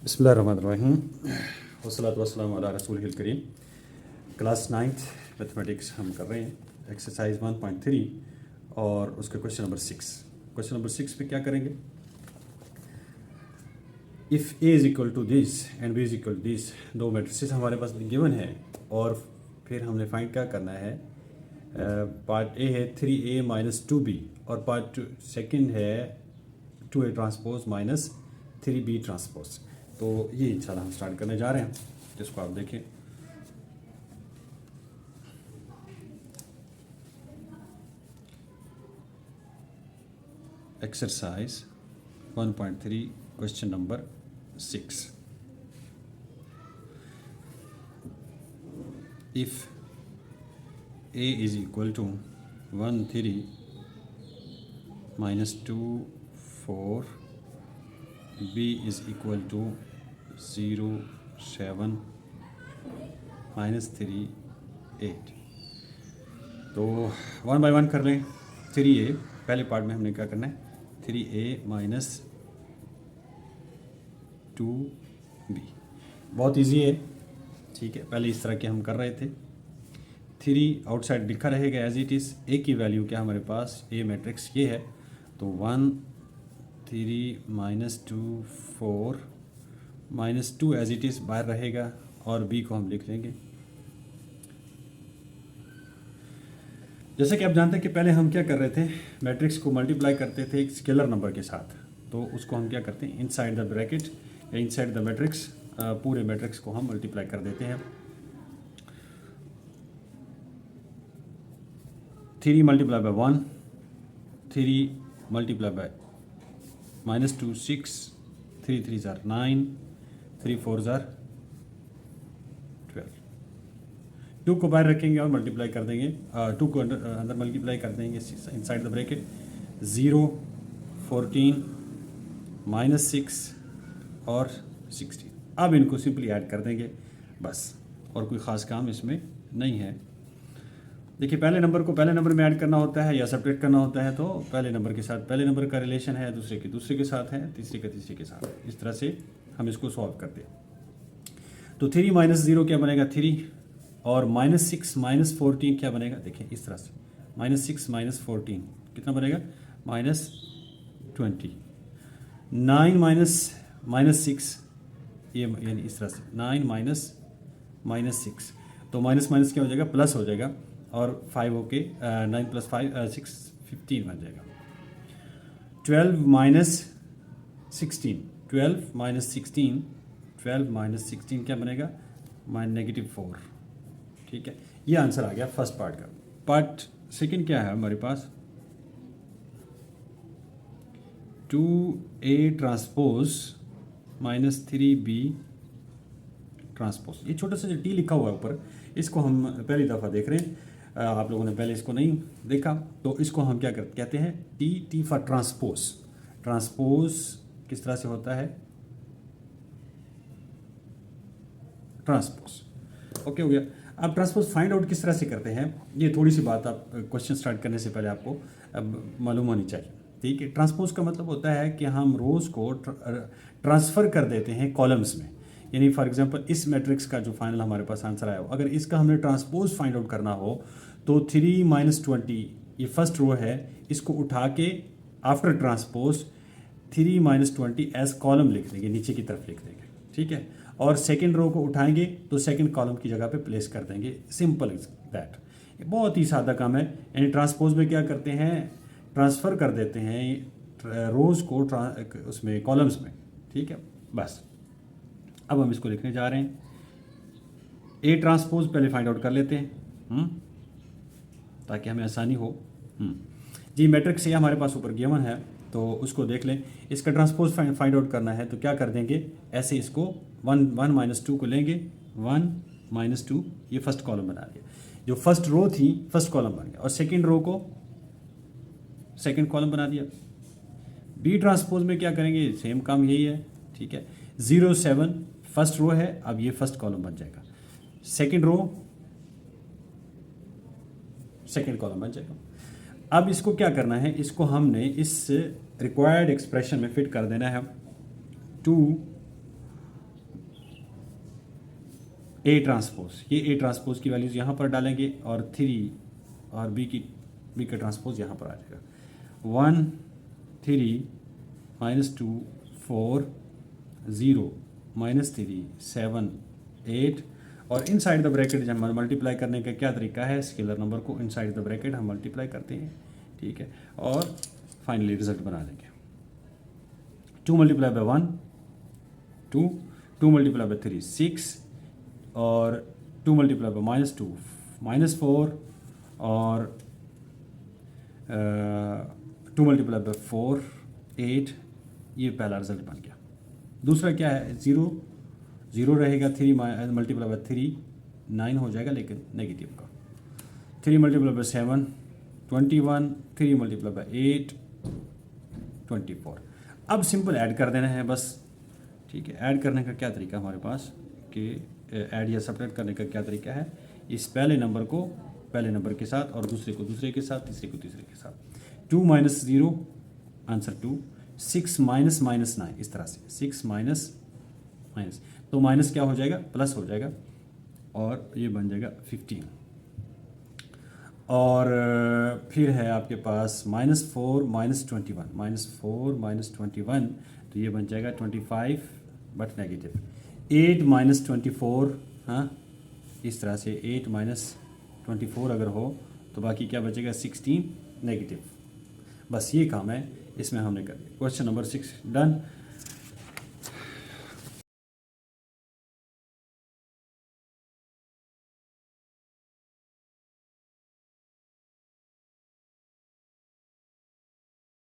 बिस्मिल्लाहिर्रहमानिर्रहीम वस्सलातु वस्सलामु अला रसूलिहिल करीम। Class 9th mathematics हम कर रहे हैं, एक्सरसाइज 1.3 और उसका क्वेश्चन नंबर 6। क्वेश्चन नंबर 6 पे क्या करेंगे? If A is equal to this and B is equal to this, दो मैट्रिसेस हमारे पास गिवन है और फिर हमने फाइंड क्या करना है। पार्ट ए है 3a माइनस 2b और पार्ट सेकंड है 2a transpose minus 3b transpose. तो ये इंशाल्लाह हम स्टार्ट करने जा रहे हैं, जिसको आप देखें। Exercise 1.3 question number 6। If a is equal to 1 3 minus 2 4, b is equal to 0 7 minus 3 8। तो वन बाय वन कर लें। 3a पहले पार्ट में हमने क्या करना है, 3a माइनस 2b। बहुत इजी है, ठीक है। पहले इस तरह के हम कर रहे थे। 3 आउटसाइड लिखा रहेगा एज इट इज़। ए की वैल्यू क्या हमारे पास, ए मैट्रिक्स ये है, तो 1 3 माइनस 2 4 माइनस 2 एज इट इज़ बाहर रहेगा और बी को हम लिख लेंगे। जैसे कि आप जानते हैं कि पहले हम क्या कर रहे थे, मैट्रिक्स को मल्टीप्लाई करते थे एक स्केलर नंबर के साथ। तो उसको हम क्या करते हैं, इनसाइड द ब्रैकेट या इनसाइड द मैट्रिक्स पूरे मैट्रिक्स को हम मल्टीप्लाई कर देते हैं। 3 multiply by 1, 3 multiply by minus 2 6, 3 3 ज़ार 9, 3 4 ज़ार 12। 2 को बाहर रखेंगे और मल्टीप्लाई कर देंगे, 2 को अंदर मल्टीप्लाई कर देंगे इनसाइड द ब्रैकेट। 0 14 माइनस 6 और 16। अब इनको सिंपली ऐड कर देंगे बस, और कोई ख़ास काम इसमें नहीं है। देखिए, पहले नंबर को पहले नंबर में ऐड करना होता है या सब्ट्रैक्ट करना होता है, तो पहले नंबर के साथ पहले नंबर का रिलेशन है, दूसरे के साथ है, तीसरे का तीसरे के साथ। इस तरह से हम इसको सॉल्व करते हैं। तो 3 माइनस 0 क्या बनेगा, 3, और माइनस 6 माइनस 14 क्या बनेगा, देखिए इस तरह से। माइनस 6 माइनस 14 कितना बनेगा, माइनस 20। 9 माइनस 6, ये यानी इस तरह से 9 माइनस 6, तो माइनस माइनस क्या हो जाएगा, प्लस हो जाएगा, और 5 होके 9 प्लस 5 6 15 बन जाएगा। 12 माइनस 16, 12 माइनस 16, 12 माइनस 16 क्या बनेगा, -4। ठीक है, ये आंसर आ गया फर्स्ट पार्ट का। पार्ट सेकंड क्या है हमारे पास, 2a transpose minus 3b transpose. ये छोटा सा जो टी लिखा हुआ है ऊपर, इसको हम पहली दफ़ा देख रहे हैं, आप लोगों ने पहले इसको नहीं देखा। तो इसको हम क्या कहते हैं, टी फॉर ट्रांसपोज। ट्रांसपोज किस तरह से होता है, ट्रांसपोज। ओके, हो गया। अब ट्रांसपोज फाइंड आउट किस तरह से करते हैं, ये थोड़ी सी बात आप क्वेश्चन स्टार्ट करने से पहले आपको मालूम होनी चाहिए। ठीक है, ट्रांसपोज का मतलब होता है कि हम रोज़ को ट्रांसफ़र कर देते हैं कॉलम्स में। यानी फॉर एग्जांपल इस मैट्रिक्स का जो फाइनल हमारे पास आंसर आया हो, अगर इसका हमने ट्रांसपोज फाइंड आउट करना हो, तो 3 माइनस 20 ये फर्स्ट रो है, इसको उठा के आफ्टर ट्रांसपोज 3 माइनस 20 एज कॉलम लिख देंगे, नीचे की तरफ लिख देंगे। ठीक है, और सेकेंड रो को उठाएंगे तो सेकेंड कॉलम की जगह पे प्लेस कर देंगे। सिंपल इज दैट, बहुत ही सादा काम है। यानी ट्रांसपोज में क्या करते हैं, ट्रांसफ़र कर देते हैं रोज़ को उसमें कॉलम्स में। ठीक है, बस अब हम इसको लिखने जा रहे हैं। ए ट्रांसपोज पहले फाइंड आउट कर लेते हैं ताकि हमें आसानी हो। जी, मैट्रिक्स ये हमारे पास ऊपर गिवन है, तो उसको देख लें। इसका ट्रांसपोज फाइंड आउट करना है तो क्या कर देंगे, ऐसे इसको 1 माइनस 2 को लेंगे, 1 माइनस 2, ये फर्स्ट कॉलम बना दिया। जो फर्स्ट रो थी फर्स्ट कॉलम बन गया, और सेकेंड रो को सेकेंड कॉलम बना दिया। बी ट्रांसपोज में क्या करेंगे, सेम काम यही है। ठीक है, 0 7 फर्स्ट रो है, अब ये फर्स्ट कॉलम बन जाएगा, सेकेंड रो सेकेंड कॉलम बन जाएगा। अब इसको क्या करना है, इसको हमने इस रिक्वायर्ड एक्सप्रेशन में फिट कर देना है। 2 ए ट्रांसपोज, ये ए ट्रांसपोज की वैल्यूज़ यहाँ पर डालेंगे और 3 और बी का ट्रांसपोज यहाँ पर आ जाएगा। 1 3 -2 4 0 -3 7 8 और इनसाइड द ब्रैकेट जब मल्टीप्लाई करने का क्या तरीका है, स्केलर नंबर को इनसाइड द ब्रैकेट हम मल्टीप्लाई करते हैं, ठीक है, और फाइनली रिजल्ट बना लेंगे। 2 मल्टीप्लाई बाय 1 2, 2 मल्टीप्लाई बाय 3 6 और 2 मल्टीप्लाई बाय -2 -4 और 2 मल्टीप्लाई बाय 4 8। ये पहला रिजल्ट बन गया। दूसरा क्या है, 0 रहेगा, 3 मल्टीप्लाई बाय 3 9 हो जाएगा लेकिन नेगेटिव का। 3 मल्टीप्लाई बाय 7 21, 3 मल्टीप्लाई बाय 8 24। अब सिंपल ऐड कर देना है बस, ठीक है। ऐड करने का क्या तरीका हमारे पास कि ऐड या सब्ट्रैक्ट करने का क्या तरीका है, इस पहले नंबर को पहले नंबर के साथ और दूसरे को दूसरे के साथ, तीसरे को तीसरे के साथ। 2 - 0 आंसर 2, 6 -9 इस तरह से 6 माइनस तो माइनस क्या हो जाएगा, प्लस हो जाएगा और ये बन जाएगा 15। और फिर है आपके पास -4 -21 -4 तो ये बन जाएगा 25 बट नेगेटिव। 8 -24, हाँ इस तरह से 8 -24 अगर हो तो बाकी क्या बचेगा 16 नेगेटिव। बस ये काम है इसमें हमने कर दिया। Question number 6 done.